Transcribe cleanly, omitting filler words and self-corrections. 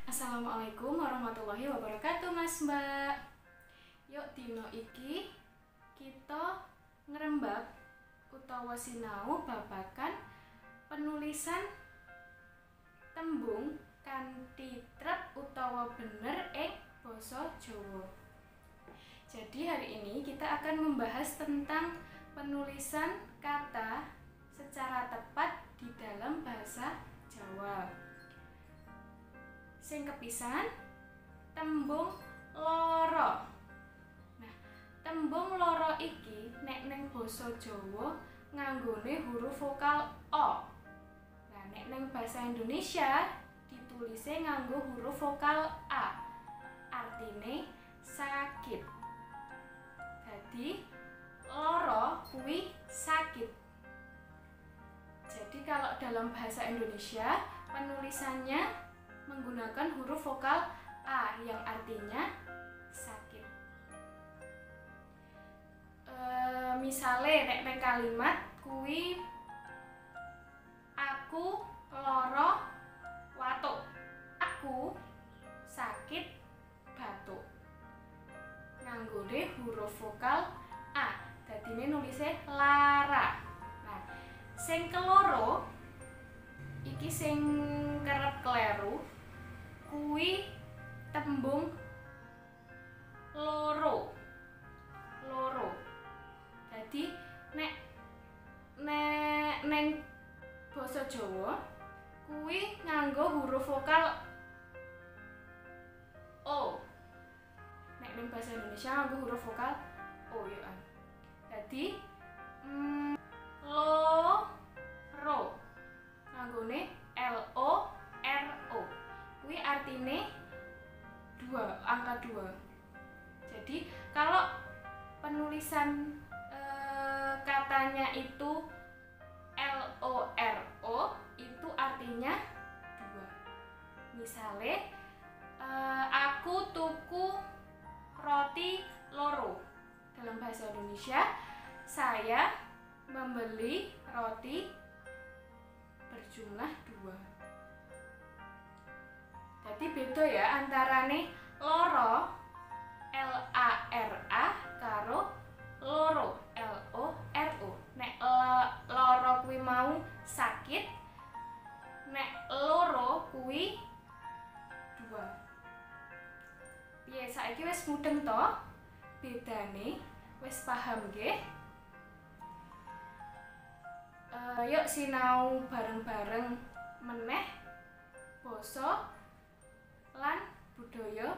Assalamualaikum warahmatullahi wabarakatuh, Mas Mbak. Yuk dino iki kita ngrembak utawa sinau babagan penulisan tembung kanthi trep utawa bener ing basa Jawa. Jadi hari ini kita akan membahas tentang penulisan kata secara tepat di dalam bahasa Jawa. Sing kepisan tembung loro. Nah, tembung loro iki nek neng basa Jawa nganggone huruf vokal O. Nah, nek neng basa Indonesia ditulise nganggo huruf vokal A. Artine sakit. Jadi loro kuwi sakit. Jadi kalau dalam bahasa Indonesia penulisannya menggunakan huruf vokal A yang artinya sakit. Misale nek kalimat kuwi aku loro watuk. Aku sakit batuk. Nganggone huruf vokal A. Dadine nulise lara. Nah, sing keloro iki sing kerep kleru kuwi tembung loro. Jadi nek neng basa Jawa kuwi nganggo huruf vokal O. Nek neng basa Indonesia nganggo huruf vokal O ya. Jadi loro nganggone LORO. Kuwi artine dua, angka 2. Jadi kalau penulisan katanya itu LORO itu artinya 2. Misale aku tuku roti loro. Dalam bahasa Indonesia saya membeli roti berjumlah 2. Jadi beda ya antarane loro LARA karo loro LORO. Nek loro kuwi mau sakit, nek loro kuwi 2. Piye saiki wis mudeng to? Bedane wis paham nggih? Yuk sinau bareng-bareng meneh basa lan budaya